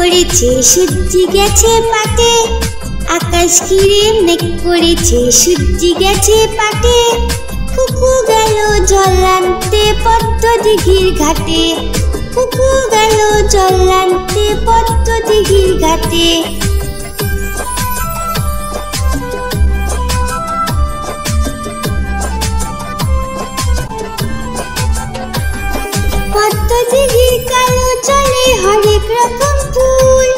করেছে সূর্যি গেছে পাটে, আকাশ ঘিরে মেঘ করেছে সূর্যি গেছে পাটে। কুকু গেল জল আনতে পদ্ম দিঘির ঘাটে, কুকু গেল জল আনতে পদ্ম দিঘির ঘাটে। পদ্ম দিঘির কালো জলে হরেক রকম ফুল,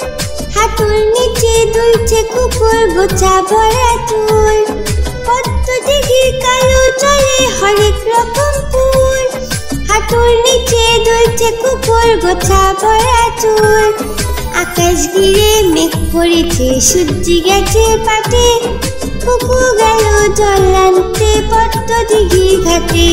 হাঁটুর নিচে দুলছে কুকুর গোছা ভরা চুল। পদ্ম দিঘির কালো জলে হরেক রকম ফুল, হাঁটুর নিচে দুলছে কুকুর গোছা ভরা চুল। আকাশ ঘিরে মেঘ করেছে সূর্যি গেছে পাটে, কুকু গেল জল আনতে পদ্ম দিঘির ঘাটে।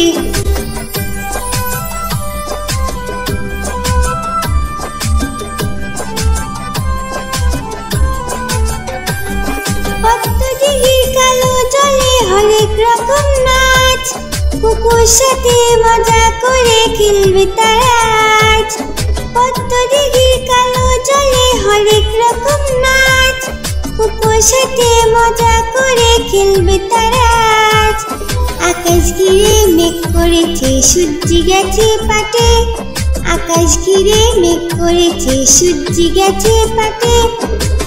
পদ্ম দিঘির কালো জলে হরেক রকম নাচ, কুকুর সাথে মজা করে খেলবে তারা আজ। পদ্ম দিঘির কালো জলে হরেক রকম নাচ, কুকুর সাথে মজা করে খেলবে তারা আজ। আকাশ ঘিরে মেঘ করেছে সূর্যি গেছে পাটে, আকাশ ঘিরে মেঘ করেছে সূর্যি গেছে পাটে।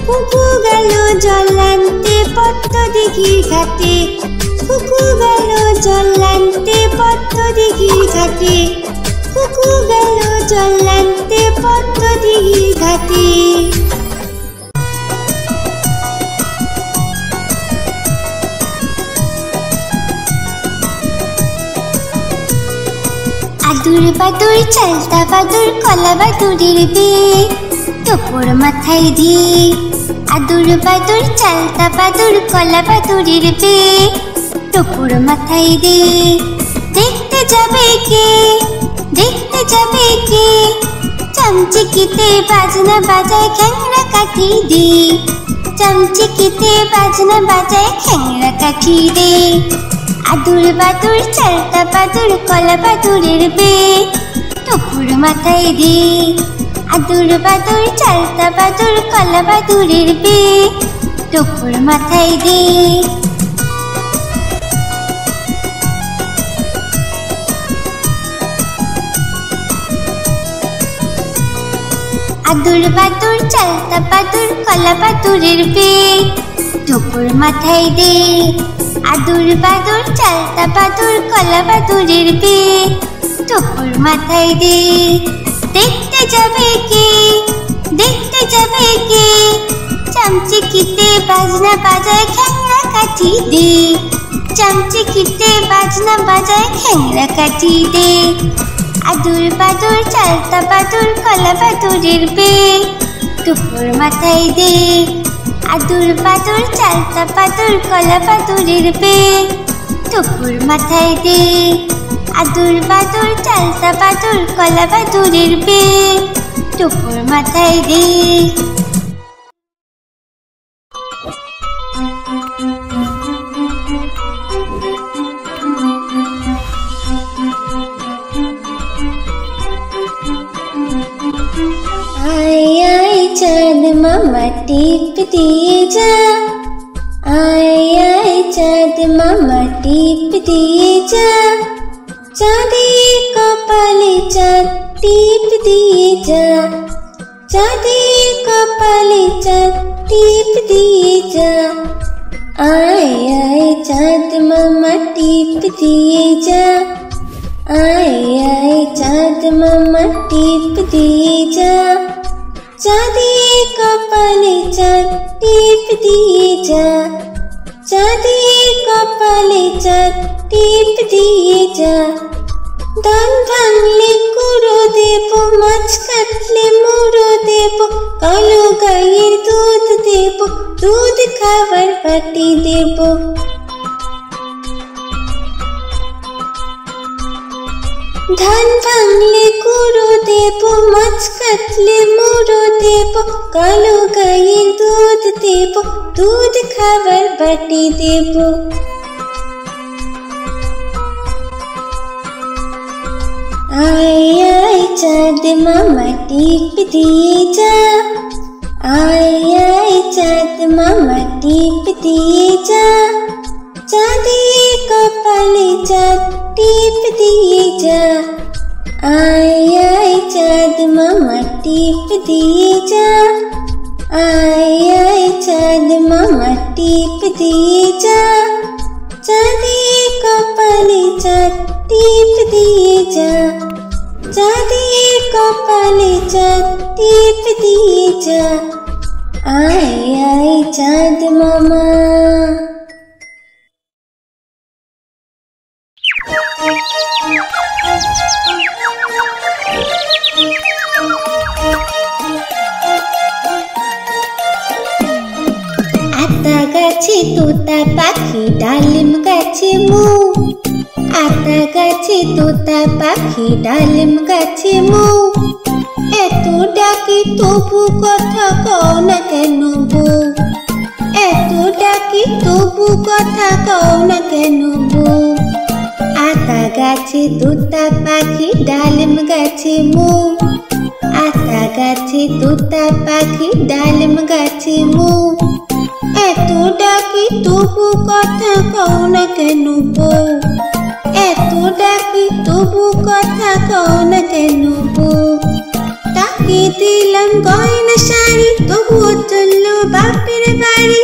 কুকু গেল জল আনতে পদ্ম দিঘির ঘাটে, কুকু গেল জল আনতে পদ্ম দিঘির ঘাটে, কুকু গেল জল আনতে পদ্ম দিঘির ঘাটে। আদুর বাদুর চালতা বাদুর কলা বাদুরের বিয়ে, টোপর মাথায় দিয়ে। আদুর বাদুর চালতা বাদুর কলা বাদুরের বিয়ে, টোপর মাথায় দিয়ে। দেখতে যাবে কে, দেখতে যাবে কে, চামচিকিতে বাজনা বাজায় খ্যাংরা কাঠি দে, চামচিকিতে বাজনা বাজায় খ্যাংরা কাঠি দে। আদুর বাদুর চালতা বাদুর কলা বাদুরের বিয়ে, টোপর মাথায় দে। আদুর বাদুর চালতা বাদুর কলা বাদুরের বিয়ে, টোপর মাথায় দে। আদুর বাদুর চালতা বাদুর কলা বাদুরের বিয়ে, টোপর মাথায় দে। আদুর বাদুর চালতা বাদুর কলা বাদুরের বিয়ে, টোপর মাথায় দে। দেখতে যাবে কে, দেখতে যাবে কে, চামচিকিতে বাজনা বাজায় খ্যাংরা কাঠি দে, চামচিকিতে বাজনা বাজায় খ্যাংরা কাঠি দে। আদুর বাদুর চালতা বাদুর কলা বাদুরের বিয়ে, টোপর মাথায় দে। আদুর বাদুর চালতা বাদুর কলা বাদুরের বিয়ে, টোপর মাথায় দে। আদুর বাদুর চালতা বাদুর কলা বাদুরের বিয়ে, টোপর মাথায় দে। आय आय चाँद मामा टीप दिए जा, आय आय चाँद मामा टीप दिए जा। चाँदी कपाले चाँद टीप दिए जा, चाँदी कपाले चाँद टीप दिए जा। आय आय चाँद मामा टीप दिए जा, आय आय चाँद मामा टीप दिए जा। चाँदी कपाले चाँद टीप दिए जा, चाँदी कपाले चाँद टीप दिए जा। ধান ভাঙলে কুড়ো দেব, মাছ কাটলে মুড়ো দেব, কালো গাইয়ের দুধ দেব, দুধ খাবার বাটি দেব। ধান ভাঙলে কুড়ো দেব, মাছ কাটলে মুড়ো দেব, কালো গাইয়ের দুধ দেব, দুধ খাবার বাটি দেব। आय आय चाँद मामा टीप दिए जा, आय आय चाँद मामा टीप दिए जा, चाँदी कपाले चाँद टीप दिए जा। आय आय चाँद मामा टीप दिए जा, आय आय चाँद मामा टीप दिए जा, चाँदी कपाले चाँद टीप दिए जा, चाँदी कपाले चाँद टीप दिए जा। आय आय चाँद मामा। आता गाছে তোতা পাখি ডালিম গাছে মু, আতা গাছে তোতা পাখি ডালিম গাছে মু, এত ডাকি তবু কথা কও না কেন বউ, এত ডাকি তবু কথা কও না কেন বউ। আতা গাছে তোতা পাখি ডালিম গাছে মু, আতা গাছে তোতা পাখি ডালিম গাছে মু, এত ডাকি তবু কথা কও না কেন বউ, এত ডাকি তবু কথা কও না কেন বউ। তাকে দিলাম গয়না শাড়ি তবুও চললো বাপের বাড়ি,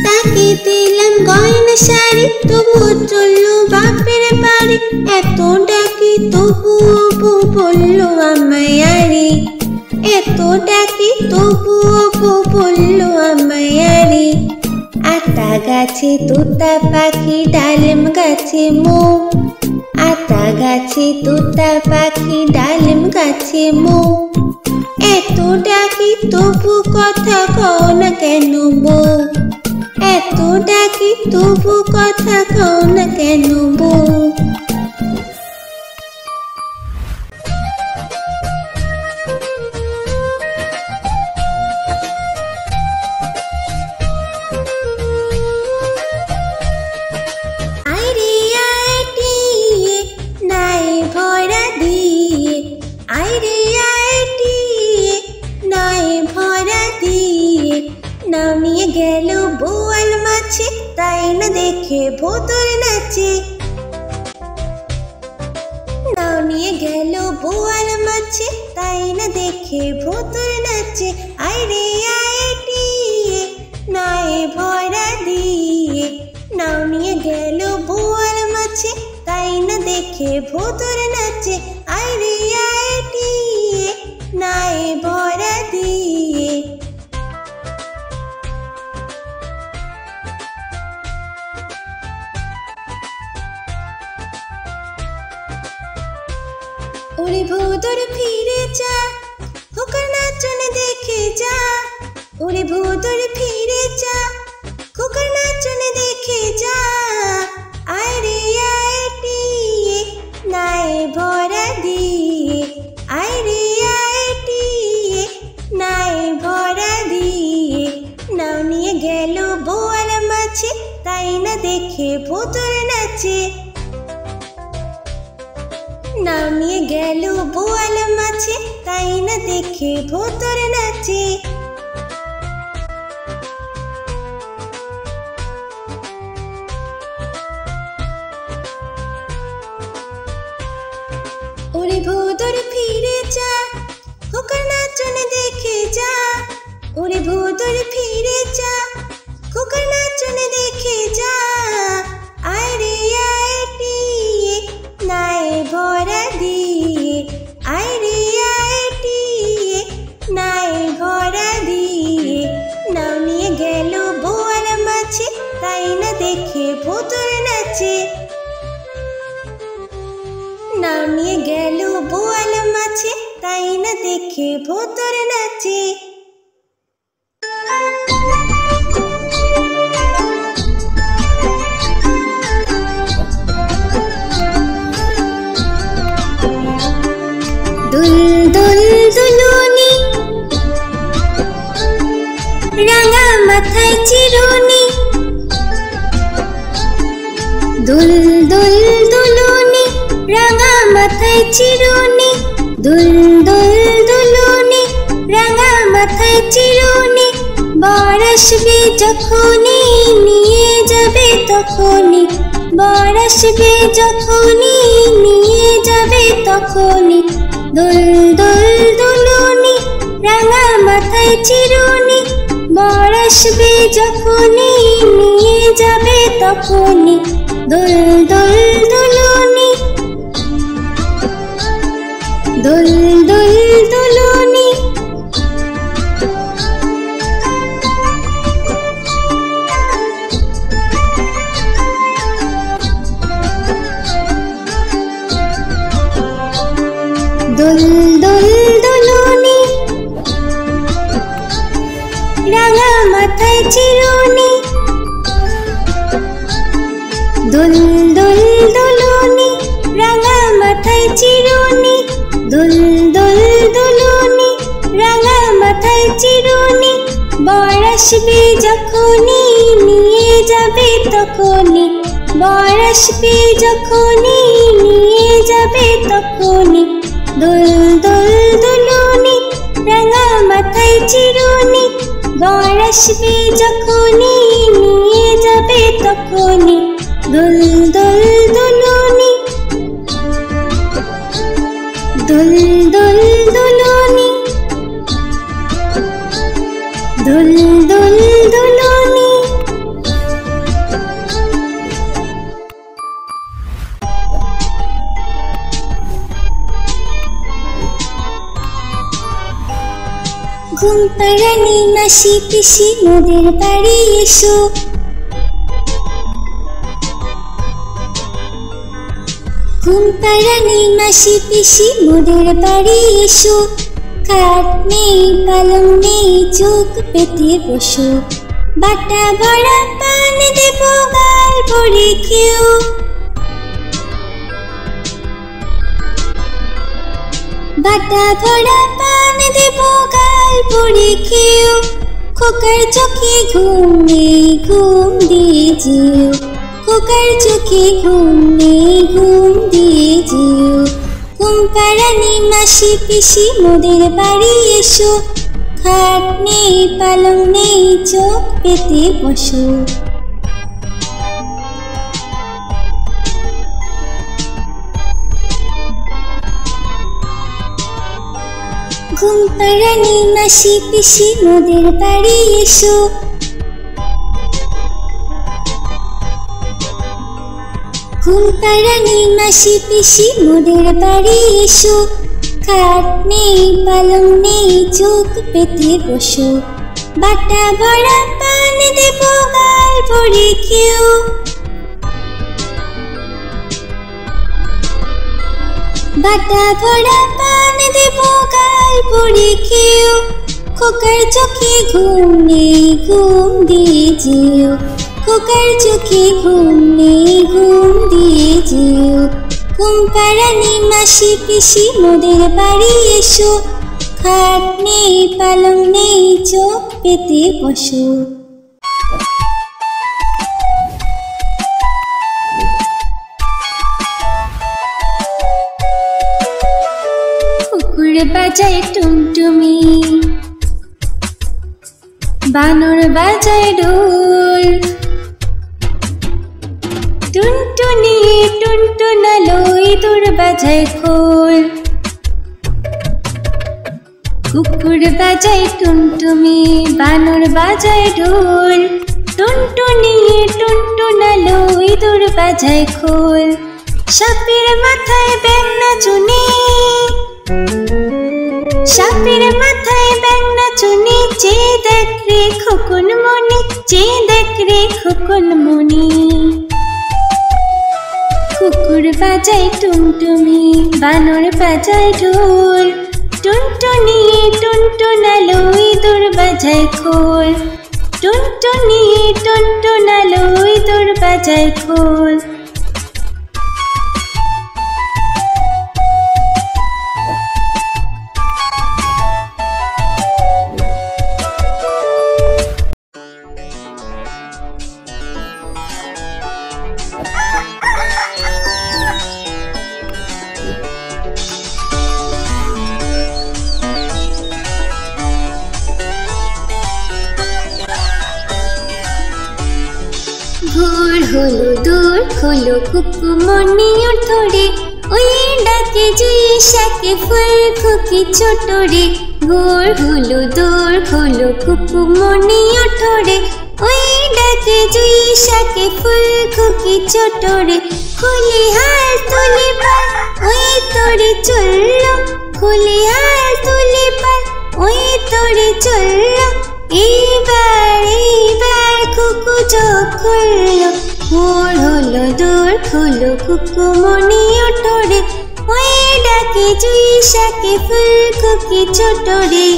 তাকে দিলাম গয়না শাড়ি তবুও চললো বাপের বাড়ি, এত ডাকি তবুও বউ বললো আমায় আরে, এত ডাকি তবুও বউ বললো আমায় আরে। আতা গাছে তোতা পাখি ডালিম গাছে মু, আতা গাছে তোতা পাখি ডালিম গাছে মু, এত ডাকি তবু কথা কও না কেন বউ, এত ডাকি তবু কথা কও না কেন বউ। নাও নিয়ে গেল বোয়াল মাছে, তাই না দেখে ভোতর নাচে, নাও নিয়ে গেল বোয়াল মাছে, তাই না দেখে ভোতর নাচে। আইরে আইটিয়ে নাই ভরা দিয়ে, নাও নিয়ে গেল বোয়াল মাছে, তাই না দেখে ভোতর নাচে। আইরে আইটিয়ে নাই ভরা দিয়ে। ওরে ভোদর ফিরে যা, খোকার নাচন দেখে যা, ওরে ভোদর ফিরে যা, খোকার নাচন দেখে যা। আইরে আইটিয়ে নাই ভরা দিয়ে, আইরে আইটিয়ে নাই ভরা দিয়ে, নাও নিয়ে গেল বোয়াল মাছে, তাই না দেখে ভোদর নাচে, নাও নিয়ে গেল বোয়াল মাছে, তাই না দেখে ভোতর নাচে। ওরে ভোদর ফিরে যা, খোকার নাচন দেখে যা, ওরে ভোদর ফিরে যা, খোকার নাচন দেখে যা। আইরে আইটিয়ে নাই ভরা দিয়ে, আইরে আইটিয়ে নাই ভরা দিয়ে, নাও নিয়ে গেল বোয়াল মাছে, তাই না দেখে ভোতর নাচে, নাও নিয়ে গেল বোয়াল মাছে, তাই না দেখে ভোতর নাচে। দুল দুল দুলুনি, রাঙা মাথায় চিরুনি, দুল দুল দুলুনি, রাঙা মাথায় চিরুনি, দুল দুল দুলুনি, রাঙা মাথায় চিরুনি, বর আসবে যখনই নিয়ে যাবে তখনই, বর আসবে যখনই নিয়ে যাবে তখনই, দুল দুল দুলুনি, রাঙা মাথায় চিরুনি, বর আসবে যখনই নিয়ে যাবে তখনই, দুল দুল দুলুনি, দুল দুল দুলুনি। দুল দুল দুলুনি, রাঙা মাথায় চিরুনি, দুল দুল দুলুনি, রাঙা মাথায় চিরুনি, দুল দুল দুলুনি, রাঙা মাথায় চিরুনি, বর আসবে যখনই নিয়ে যাবে তখনই, বর আসবে যখনই নিয়ে যাবে তখনই, দুল দুল দুলুনি, রাঙা মাথায় চিরুনি, বর আসবে যখনই নিয়ে যাবে তখনই, দুল দুল দুলুনি, দুল দুল দুলুনি, দুল দুল দুলুনি। ঘুম পাড়ানি মাসি পিসি মোদের বাড়ি এসো, ঘুম পাড়ানি মাসি পিসি মোদের বাড়ি এসো, খাট নেই পালং নেই চোখ পেতে বসো, বাটা ভরা পান দেব গাল ভরে খেও, বাটা ভরা পান দেব গাল ভরে খেও, খোকার চোখে ঘুম নেই ঘুম দিয়ে যেও, খোকার চোখে ঘুম নেই ঘুম দিয়ে যেও, ঘুম পাড়ানি মাসি পিসি মোদের বাড়ি এসো, খাট নেই পালং নেই চোখ পেতে বসো। ঘুম পাড়ানি মাসি পিসি মোদের বাড়ি এসো, ঘুম পাড়ানি মাসি পিসি মোদের বাড়ি এসো, খাট নেই পালং নেই চোখ পেতে বসো, বাটা ভরা পান দেব গাল ভরে খেও, বাটা ভরা পান দেব গাল ভরে খেও, খোকার চোখে ঘুম নেই ঘুম দিয়ে যেও, খোকার চোখে ঘুম নেই ঘুম দিয়ে যেও, ঘুম পাড়ানি মাসি পিসি মোদের বাড়ি এসো, খাট নেই পালং নেই চোখ পেতে বসো। কুকুর বাজায় টুমটুমি, বানর বাজায় ঢোল, টুনটুনি টুনটুনালো ইঁদুর বাজায় খোল, কুকুর বাজায় টুমটুমি, বানর বাজায় ঢোল, টুনটুনি টুনটুনালো ইঁদুর বাজায় খোল, সাপের মাথায় ব্যাঙ নাচুনি, সাপের মাথায় ব্যাঙ নাচুনি, চেয়ে দেখ রে খোকন মনি, চেয়ে দেখ রে খোকন মনি, কুকুর বাজায় টুমটুমি, বানর বাজায় ঢোল, টুনটুনি টুনটুনালো ইঁদুর বাজায় খোল, টুনটুনি টুনটুনালো ইঁদুর বাজায় খোল। খোলো কুকুমনি ওঠরে, ওই ডাকে জুই শাকে ফুল খুকি ছোট রে। ভোর হলো দোর খোলো কুকুমনি ওঠরে, ওই ডাকে জুই শাকে ফুল খুকি ছোট রে। খুলি হাল তুলি পাল ওই তোরে চললো, খুলি হাল তুলি পাল ওই তোরে চললো। এইবার কুকু চোখ খুললো, ভোর হলো দোর খোলো কুকুমনি ওঠরে, ওই ডাকে জুই শাকে ফুল খুকি ছোট রে।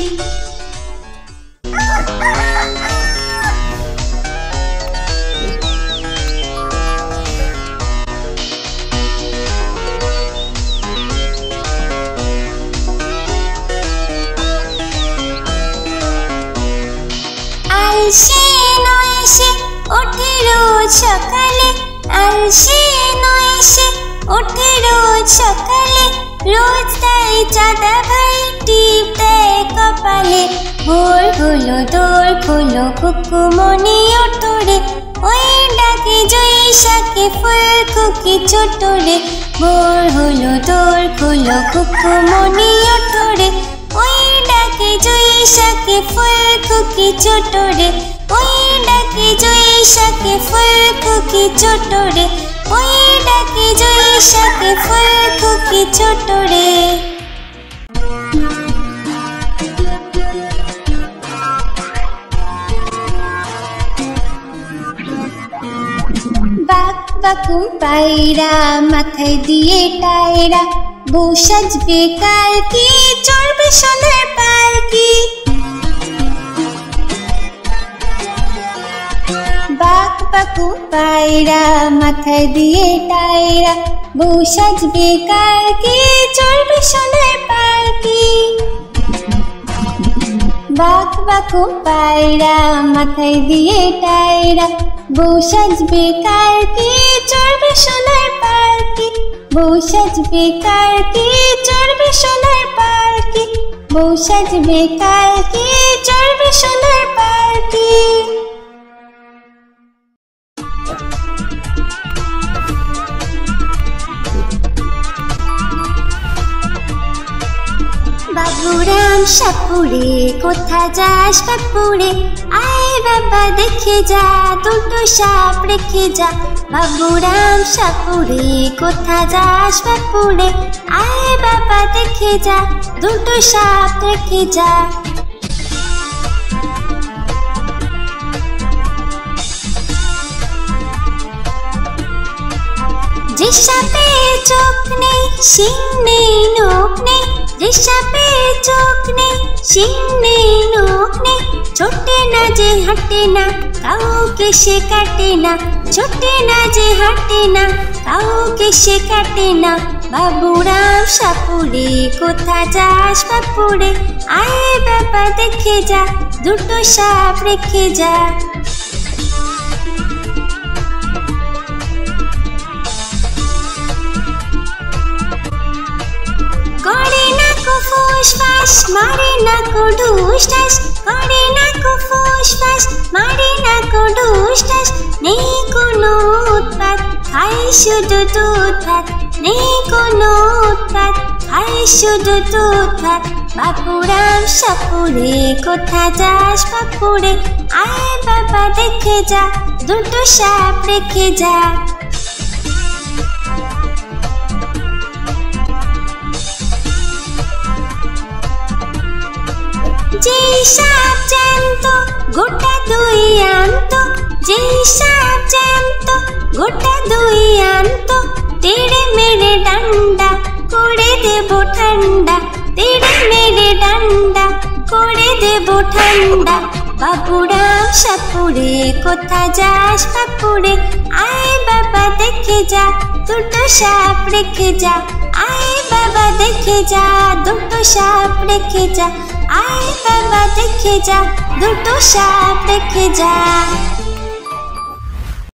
আলসে নয় সে ওঠে রোজ সকালে, আলসে নয় সে ওঠে রোজ সকালে। রোজ তাই চাঁদা ভাই টিপ দেয় কপালে। ভোর হলো দোর খোলো কুকুমনি ওঠরে, ওই ডাকে জুই শাকে ফুল খুকি ছোট রে। ভোর হলো দোর খোলো কুকুমনি ওঠরে, ওই ডাকে জুই শাকে ফুল খুকি ছোট রে। ওই ডাকে জুই শাকে ফুল খুকি ছোট রে, ওই ডাকে জুই শাকে ফুল খুকি ছোট রে। বাক বাকুম পায়রা মাথায় দিয়ে টায়রা, বউ সাজবে কালকে চড়বে সোনার পালকি। বাক বাকুম পায়রা মাথায় দিয়ে টায়রা, বউ সাজবে কালকে চড়বে সোনার পালকি। বাক বাকুম পায়রা মাথায় দিয়ে টায়রা, বউ সাজবে কালকে চড়বে সোনার পালকি। বউ সাজবে কালকে চড়বে সোনার পালকি, বউ সাজবে কালকে চড়বে সোনার পালকি। বাবুরাম সাপুরে কোথা যাস বাপুরে, আয় বাবা দেখে যা দুটো সাপ রেখে যা। বাবুরাম সাপুরে কোথা যাস বাপুরে, আয় বাবা দেখে যা দুটো সাপ রেখে যা। যে সাপের চোখ নেই শিং নেই নখ নেই, যে সাপের চোখ নেই শিং নেই নখ নেই। ছোটে না যে হাঁটে না কাউকে সে কাটে না, ছোটে না যে হাঁটে না কাউকে সে কাটে না। বাবুরাম সাপুরে কোথা যাস বাপুরে, আয় বাবা দেখে যা দুটো সাপ রেখে যা। করে না কো ফুস ফাস মারে না কো ঢুস ঢাস, করে না কো ফুস ফাস মারে না কো ঢুস ঢাস। নেই কোনো উৎপাত খাই শুধু দুধ ভাত, নেই কোনো উৎপাত খাই শুধু দুধ ভাত। বাপুরাম সাপুরে কোথা যাস বাপুরে, আয় বাবা দেখে যা দুটো সাপ রেখে যা। যেই সাপ জ্যান্ত গোটা দুই আনত, যেই সাপ জ্যান্ত গোটা দুই আনত। তেড়ে মেরে ডান্ডা করে দেব ঠান্ডা, তেড়ে মেরে ডান্ডা করে দেব ঠান্ডা। বাবুরাম সাপুরে কোথা যাস বাপুরে, আয় বাবা দেখে যা দুটো সাপ রেখে যা। আয় বাবা দেখে যা দুটো সাপ রেখে যা, আয় বাবা দেখে যা দুটো সাপ রেখে যা।